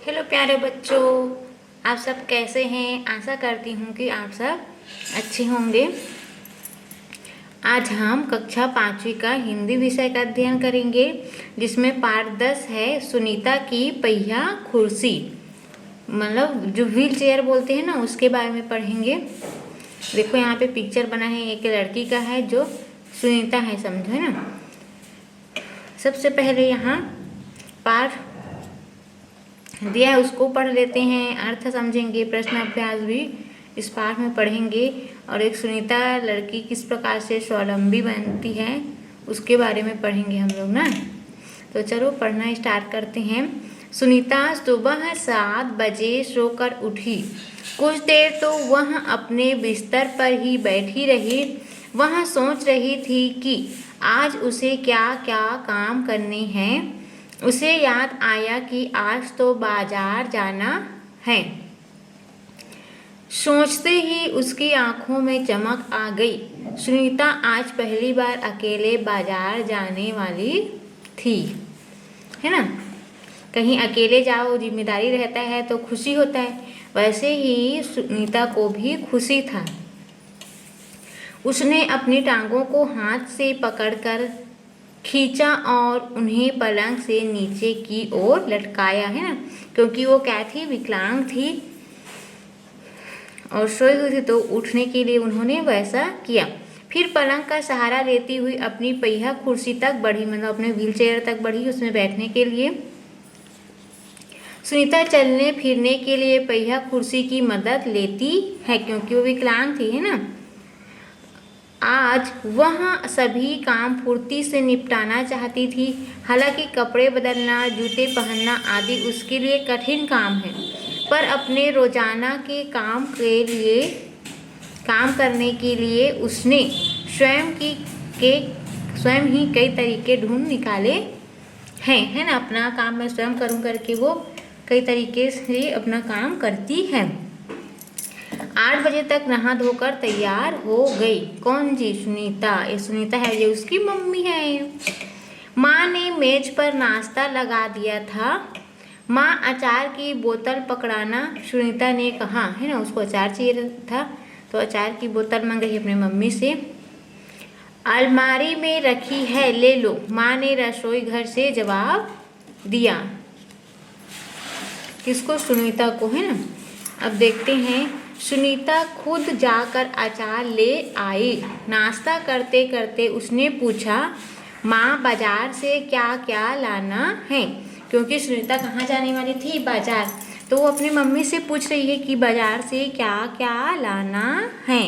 Hello प्यारे बच्चों, आप सब कैसे हैं। आशा करती हूँ कि आप सब अच्छे होंगे। आज हम कक्षा 5वीं का हिंदी विषय का अध्ययन करेंगे, जिसमें पाठ 10 है सुनीता की पहिया कुर्सी, मतलब जो व्हील चेयर बोलते हैं ना, उसके बारे में पढ़ेंगे। देखो यहाँ पे पिक्चर बना है, एक लड़की का है जो सुनीता है, समझो है ना। सबसे पहले यहाँ पाठ दिया है, उसको पढ़ लेते हैं, अर्थ समझेंगे, प्रश्न अभ्यास भी इस पाठ में पढ़ेंगे। और एक सुनीता लड़की किस प्रकार से स्वावलंबी बनती है उसके बारे में पढ़ेंगे हम लोग ना। तो चलो पढ़ना स्टार्ट करते हैं। सुनीता सुबह 7 बजे सोकर उठी। कुछ देर तो वह अपने बिस्तर पर ही बैठी रही। वह सोच रही थी कि आज उसे क्या क्या काम करने हैं। उसे याद आया कि आज तो बाजार जाना है। सोचते ही उसकी आंखों में चमक आ गई। सुनीता आज पहली बार अकेले बाजार जाने वाली थी, है ना। कहीं अकेले जाओ, जिम्मेदारी रहता है तो खुशी होता है, वैसे ही सुनीता को भी खुशी था। उसने अपनी टांगों को हाथ से पकड़कर खींचा और उन्हें पलंग से नीचे की ओर लटकाया, है ना, क्योंकि वो क्या थी, विकलांग थी और सोई हुई थी, तो उठने के लिए उन्होंने वैसा किया। फिर पलंग का सहारा लेती हुई अपनी पहिया कुर्सी तक बढ़ी, मतलब अपने व्हील चेयर तक बढ़ी उसमें बैठने के लिए। सुनीता चलने फिरने के लिए पहिया कुर्सी की मदद लेती है, क्योंकि वो विकलांग थी, है ना। आज वह सभी काम फुर्ती से निपटाना चाहती थी। हालांकि कपड़े बदलना, जूते पहनना आदि उसके लिए कठिन काम है, पर अपने रोजाना के काम करने के लिए उसने स्वयं ही कई तरीके ढूंढ निकाले हैं, है ना। अपना काम मैं स्वयं करूं करके वो कई तरीके से अपना काम करती है। 8 बजे तक नहा धोकर तैयार हो गई। कौन जी? सुनीता। ये सुनीता है, ये उसकी मम्मी है। माँ ने मेज पर नाश्ता लगा दिया था। माँ अचार की बोतल पकड़ाना, सुनीता ने कहा, है ना, उसको अचार चाहिए था तो अचार की बोतल मंगाई अपने मम्मी से। अलमारी में रखी है, ले लो, माँ ने रसोई घर से जवाब दिया। किसको? सुनीता को, है ना। अब देखते हैं, सुनीता खुद जाकर अचार ले आई। नाश्ता करते करते उसने पूछा, माँ बाजार से क्या क्या लाना है, क्योंकि सुनीता कहाँ जाने वाली थी? बाजार। तो वो अपनी मम्मी से पूछ रही है कि बाजार से क्या क्या लाना है।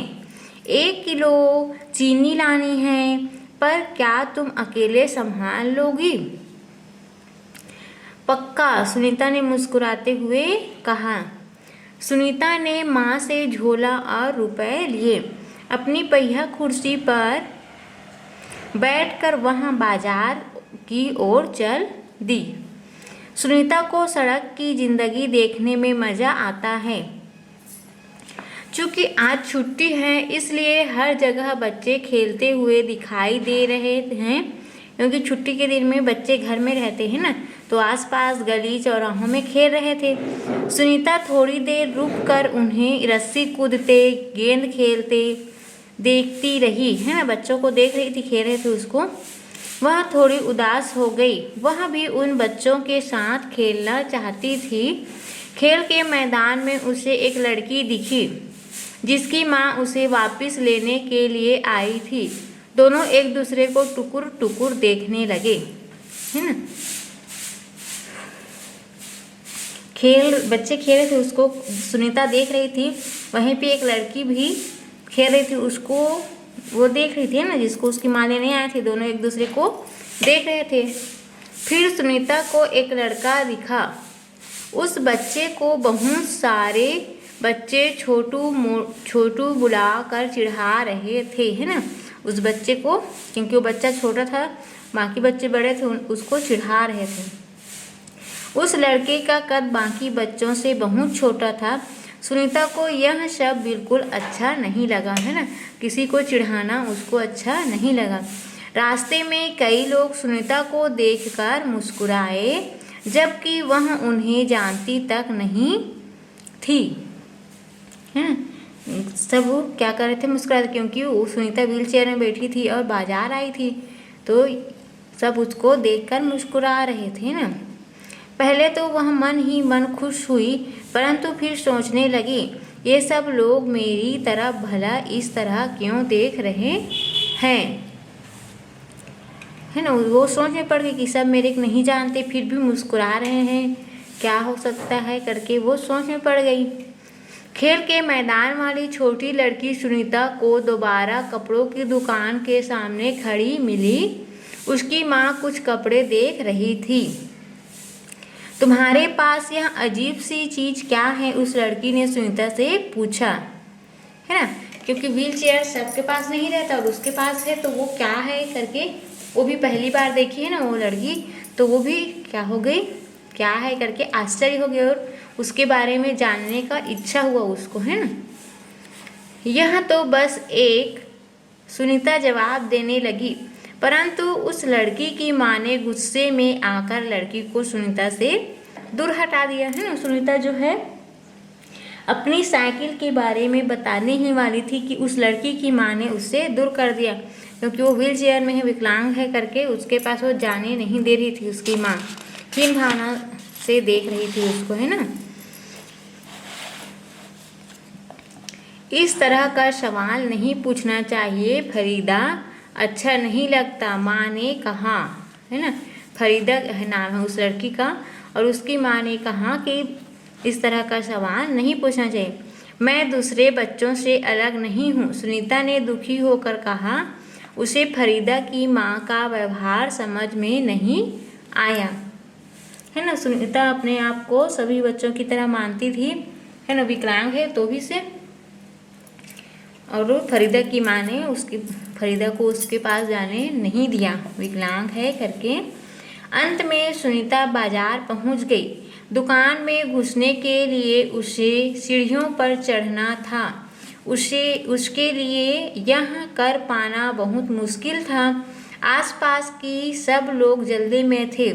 1 किलो चीनी लानी है, पर क्या तुम अकेले संभाल लोगी? पक्का, सुनीता ने मुस्कुराते हुए कहा। सुनीता ने माँ से झोला और रुपए लिए। अपनी पहिया कुर्सी पर बैठकर वहाँ बाजार की ओर चल दी। सुनीता को सड़क की जिंदगी देखने में मज़ा आता है। चूँकि आज छुट्टी है, इसलिए हर जगह बच्चे खेलते हुए दिखाई दे रहे हैं, क्योंकि छुट्टी के दिन में बच्चे घर में रहते हैं ना, तो आसपास गली चौराहों में खेल रहे थे। सुनीता थोड़ी देर रुककर उन्हें रस्सी कूदते, गेंद खेलते देखती रही, है ना, बच्चों को देख रही थी, खेल रहे थे उसको। वह थोड़ी उदास हो गई। वह भी उन बच्चों के साथ खेलना चाहती थी। खेल के मैदान में उसे एक लड़की दिखी, जिसकी माँ उसे वापस लेने के लिए आई थी। दोनों एक दूसरे को टुकुर टुकुर देखने लगे, है ना। बच्चे खेल रहे थे, उसको सुनीता देख रही थी। वहीं पे एक लड़की भी खेल रही थी, उसको वो देख रही थी ना, जिसको उसकी माँ लेने आए थे। दोनों एक दूसरे को देख रहे थे। फिर सुनीता को एक लड़का दिखा। उस बच्चे को बहुत सारे बच्चे छोटू बुलाकर चिढ़ा रहे थे, है ना, उस बच्चे को, क्योंकि वो बच्चा छोटा था, बाकी बच्चे बड़े थे, उसको चिढ़ा रहे थे। उस लड़के का कद बाकी बच्चों से बहुत छोटा था। सुनीता को यह सब बिल्कुल अच्छा नहीं लगा, है ना, किसी को चिढ़ाना उसको अच्छा नहीं लगा। रास्ते में कई लोग सुनीता को देखकर मुस्कुराए। जबकि वह उन्हें जानती तक नहीं थी। है ना, सब वो क्या कर रहे थे, मुस्कुरा, क्योंकि वो सुनीता व्हील चेयर में बैठी थी और बाजार आई थी, तो सब उसको देखकर मुस्कुरा रहे थे ना। पहले तो वह मन ही मन खुश हुई, परंतु फिर सोचने लगी, ये सब लोग मेरी तरफ भला इस तरह क्यों देख रहे हैं। है ना, वो सोच में पड़ गई कि सब मेरे को नहीं जानते फिर भी मुस्कुरा रहे हैं, क्या हो सकता है करके वो सोच में पड़ गई। खेल के मैदान वाली छोटी लड़की सुनीता को दोबारा कपड़ों की दुकान के सामने खड़ी मिली। उसकी माँ कुछ कपड़े देख रही थी। तुम्हारे पास यह अजीब सी चीज़ क्या है, उस लड़की ने सुनीता से पूछा। है ना, क्योंकि व्हील चेयर सबके पास नहीं रहता और उसके पास है, तो वो क्या है करके वो भी पहली बार देखी है ना वो लड़की, तो वो भी क्या हो गई, क्या है करके आश्चर्य हो गया और उसके बारे में जानने का इच्छा हुआ उसको। है ना, यह तो बस एक, सुनीता जवाब देने लगी, परंतु उस लड़की की माँ ने गुस्से में आकर लड़की को सुनीता से दूर हटा दिया। है ना, सुनीता जो है अपनी साइकिल के बारे में बताने ही वाली थी कि उस लड़की की माँ ने उससे दूर कर दिया, क्योंकि वो व्हील चेयर में है, विकलांग है करके उसके पास वो जाने नहीं दे रही थी। उसकी माँ हीन भावना से देख रही थी उसको। है ना, इस तरह का सवाल नहीं पूछना चाहिए फरीदा, अच्छा नहीं लगता, माँ ने कहा। है ना, फरीदा नाम है उस लड़की का, और उसकी माँ ने कहा कि इस तरह का सवाल नहीं पूछना चाहिए। मैं दूसरे बच्चों से अलग नहीं हूँ, सुनीता ने दुखी होकर कहा। उसे फरीदा की माँ का व्यवहार समझ में नहीं आया। है ना, सुनीता अपने आप को सभी बच्चों की तरह मानती थी। है ना, विकलांग है तो भी से, और फरीदा की माँ ने फरीदा को उसके पास जाने नहीं दिया, विकलांग है करके। अंत में सुनीता बाजार पहुंच गई। दुकान में घुसने के लिए उसे सीढ़ियों पर चढ़ना था। उसके लिए यह कर पाना बहुत मुश्किल था। आसपास की सब लोग जल्दी में थे,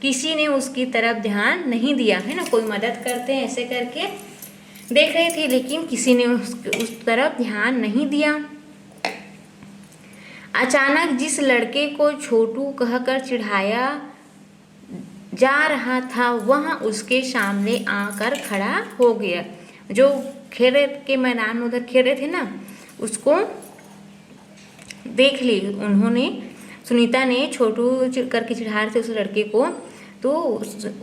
किसी ने उसकी तरफ ध्यान नहीं दिया। है ना, कोई मदद करते हैं ऐसे करके देख रहे थे, लेकिन किसी ने उस तरफ ध्यान नहीं दिया। अचानक जिस लड़के को छोटू कहकर चिढ़ाया जा रहा था, वह उसके सामने आकर खड़ा हो गया। जो खेल के मैदान में उधर खेल रहे थे ना, उसको देख ली उन्होंने। सुनीता ने छोटू करके चिढ़ा रहे थे उस लड़के को, तो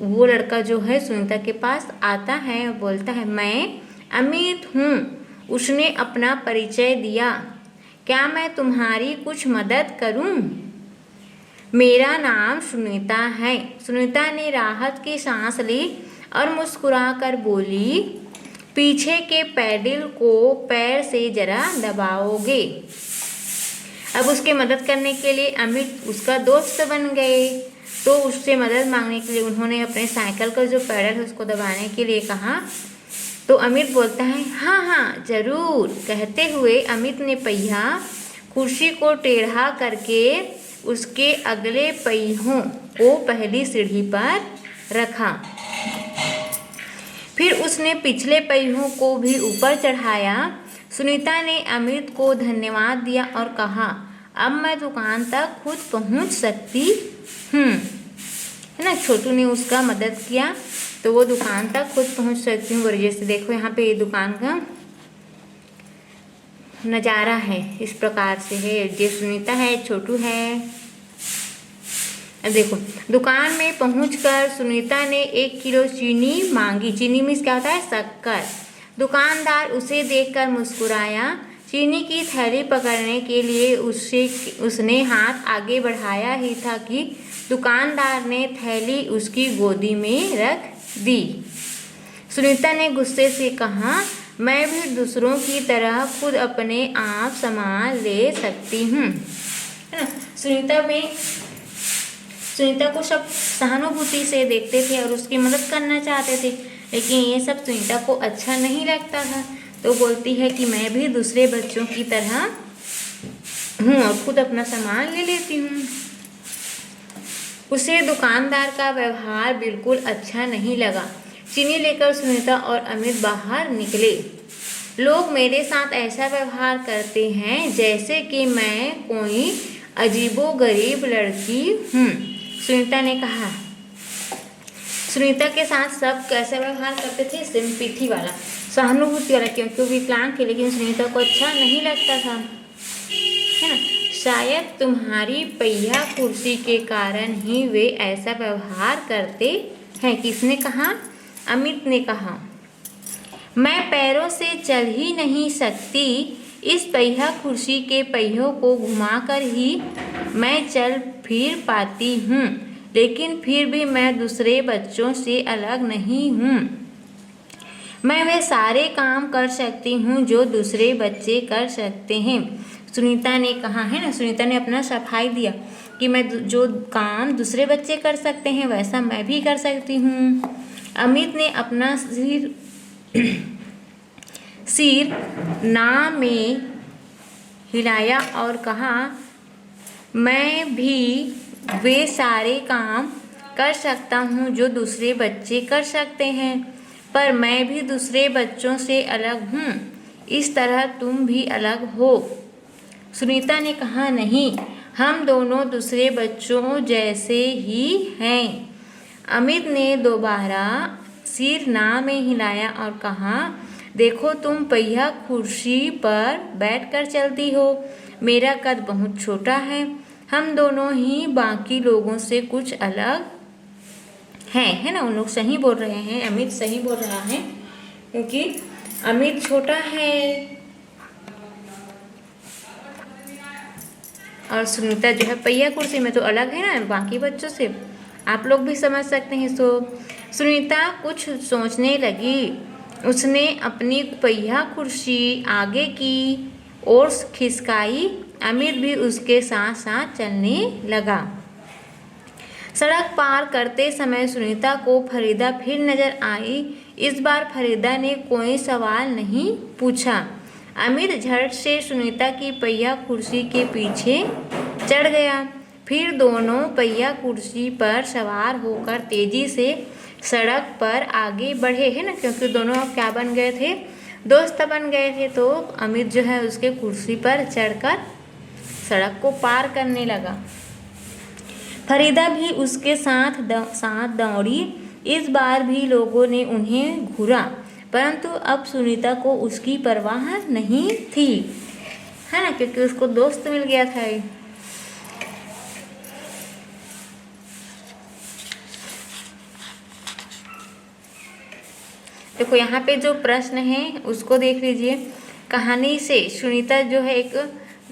वो लड़का जो है सुनीता के पास आता है और बोलता है, मैं अमित हूँ। उसने अपना परिचय दिया। क्या मैं तुम्हारी कुछ मदद करूँ? मेरा नाम सुनीता है। सुनीता ने राहत की सांस ली और मुस्कुराकर बोली, पीछे के पैडल को पैर से जरा दबाओगे। अब उसके मदद करने के लिए अमित उसका दोस्त बन गए, तो उससे मदद मांगने के लिए उन्होंने अपने साइकिल का जो पैडल है उसको दबाने के लिए कहा। तो अमित बोलता है, हाँ हाँ ज़रूर। कहते हुए अमित ने पहिया कुर्सी को टेढ़ा करके उसके अगले पहियों को पहली सीढ़ी पर रखा। फिर उसने पिछले पहियों को भी ऊपर चढ़ाया। सुनीता ने अमित को धन्यवाद दिया और कहा, अब मैं दुकान तक खुद पहुंच सकती हूँ। है ना, छोटू ने उसका मदद किया तो वो दुकान तक खुद पहुंच सकती हूँ। और जैसे देखो यहाँ पे ये दुकान का नज़ारा है, इस प्रकार से है। ये सुनीता है, छोटू है। अब देखो, दुकान में पहुंचकर सुनीता ने 1 किलो चीनी मांगी। चीनी मीन्स क्या होता है, शक्कर। दुकानदार उसे देखकर मुस्कुराया। चीनी की थैली पकड़ने के लिए उसने हाथ आगे बढ़ाया ही था कि दुकानदार ने थैली उसकी गोदी में रख दी। सुनीता ने गुस्से से कहा, मैं भी दूसरों की तरह खुद अपने आप सामान ले सकती हूँ। है ना, सुनीता को सब सहानुभूति से देखते थे और उसकी मदद करना चाहते थे, लेकिन ये सब सुनीता को अच्छा नहीं लगता था। तो बोलती है कि मैं भी दूसरे बच्चों की तरह हूँ और खुद अपना सामान ले लेती हूँ। उसे दुकानदार का व्यवहार बिल्कुल अच्छा नहीं लगा। चीनी लेकर सुनीता और अमित बाहर निकले। लोग मेरे साथ ऐसा व्यवहार करते हैं जैसे कि मैं कोई अजीबोगरीब लड़की हूँ, सुनीता ने कहा। सुनीता के साथ सब कैसा व्यवहार करते थे? सिंपैथी वाला, सहानुभूति वाला, क्योंकि वो विकलांग थी, लेकिन सुनीता को अच्छा नहीं लगता था, है ना। शायद तुम्हारी पहिया कुर्सी के कारण ही वे ऐसा व्यवहार करते हैं। किसने कहा? अमित ने कहा। मैं पैरों से चल ही नहीं सकती। इस पहिया कुर्सी के पहियों को घुमाकर ही मैं चल फिर पाती हूँ, लेकिन फिर भी मैं दूसरे बच्चों से अलग नहीं हूँ। मैं वे सारे काम कर सकती हूँ जो दूसरे बच्चे कर सकते हैं, सुनीता ने कहा, है ना। सुनीता ने अपना सफाई दिया कि मैं जो काम दूसरे बच्चे कर सकते हैं वैसा मैं भी कर सकती हूँ। अमित ने अपना सिर ना में हिलाया और कहा, मैं भी वे सारे काम कर सकता हूँ जो दूसरे बच्चे कर सकते हैं, पर मैं भी दूसरे बच्चों से अलग हूँ, इस तरह तुम भी अलग हो। सुनीता ने कहा, नहीं, हम दोनों दूसरे बच्चों जैसे ही हैं। अमित ने दोबारा सिर ना में हिलाया और कहा, देखो तुम पहिया कुर्सी पर बैठकर चलती हो, मेरा कद बहुत छोटा है, हम दोनों ही बाकी लोगों से कुछ अलग हैं, है ना। उन लोग सही बोल रहे हैं, अमित सही बोल रहा है, क्योंकि अमित छोटा है और सुनीता जो है पहिया कुर्सी में तो अलग है ना बाकी बच्चों से। आप लोग भी समझ सकते हैं। तो सुनीता कुछ सोचने लगी। उसने अपनी पहिया कुर्सी आगे की ओर खिसकाई। अमित भी उसके साथ साथ चलने लगा। सड़क पार करते समय सुनीता को फरीदा फिर नजर आई। इस बार फरीदा ने कोई सवाल नहीं पूछा। अमित झट से सुनीता की पहिया कुर्सी के पीछे चढ़ गया। फिर दोनों पहिया कुर्सी पर सवार होकर तेजी से सड़क पर आगे बढ़े, है ना, क्योंकि दोनों अब क्या बन गए थे? दोस्त बन गए थे। तो अमित जो है उसके कुर्सी पर चढ़कर सड़क को पार करने लगा। फरीदा भी उसके साथ दौड़ी। इस बार भी लोगों ने उन्हें घूरा, परंतु अब सुनीता को उसकी परवाह नहीं थी, है ना, क्योंकि उसको दोस्त मिल गया था। देखो यहाँ पे जो प्रश्न है उसको देख लीजिए। कहानी से सुनीता जो है एक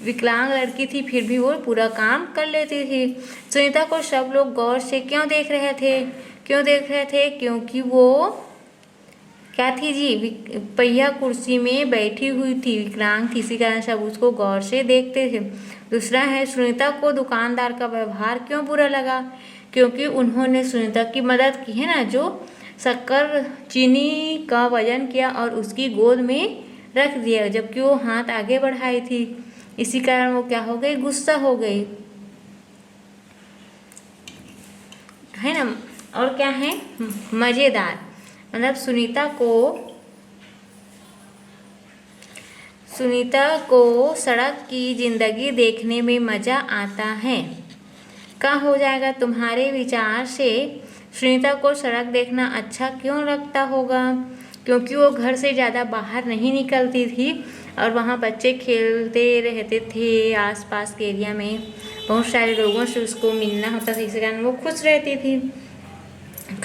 विकलांग लड़की थी, फिर भी वो पूरा काम कर लेती थी। सुनीता को सब लोग गौर से क्यों देख रहे थे? क्योंकि वो क्या थी जी? पहिया कुर्सी में बैठी हुई थी, विकलांग थी, इसी कारण सब उसको गौर से देखते थे। दूसरा है, सुनीता को दुकानदार का व्यवहार क्यों बुरा लगा? क्योंकि उन्होंने सुनीता की मदद की, है ना, जो शक्कर चीनी का वजन किया और उसकी गोद में रख दिया, जबकि वो हाथ आगे बढ़ाई थी। इसी कारण वो क्या हो गई? गुस्सा हो गई, है ना। और क्या है? मज़ेदार, मतलब सुनीता को सड़क की जिंदगी देखने में मज़ा आता है। क्या हो जाएगा तुम्हारे विचार से? सुनीता को सड़क देखना अच्छा क्यों लगता होगा? क्योंकि वो घर से ज़्यादा बाहर नहीं निकलती थी और वहाँ बच्चे खेलते रहते थे। आसपास के एरिया में बहुत सारे लोगों से उसको मिलना होता था, इसी कारण वो खुश रहती थी।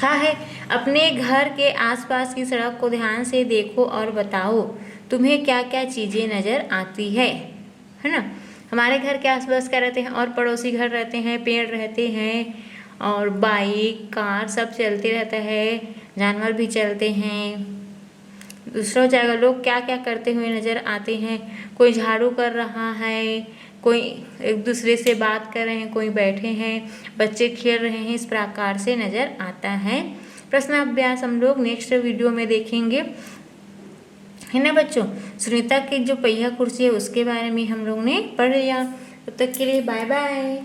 है अपने घर के आसपास की सड़क को ध्यान से देखो और बताओ तुम्हें क्या क्या चीज़ें नज़र आती है ना। हमारे घर के आसपास क्या रहते हैं? और पड़ोसी घर रहते हैं, पेड़ रहते हैं और बाइक कार सब चलते रहता है, जानवर भी चलते हैं। दूसरा जगह लोग क्या क्या करते हुए नज़र आते हैं? कोई झाड़ू कर रहा है, कोई एक दूसरे से बात कर रहे हैं, कोई बैठे हैं, बच्चे खेल रहे हैं, इस प्रकार से नज़र आता है। प्रश्न अभ्यास हम लोग नेक्स्ट वीडियो में देखेंगे, है ना बच्चों। सुनीता की जो पहिया कुर्सी है उसके बारे में हम लोग ने पढ़ लिया। तब तक के लिए बाय बाय।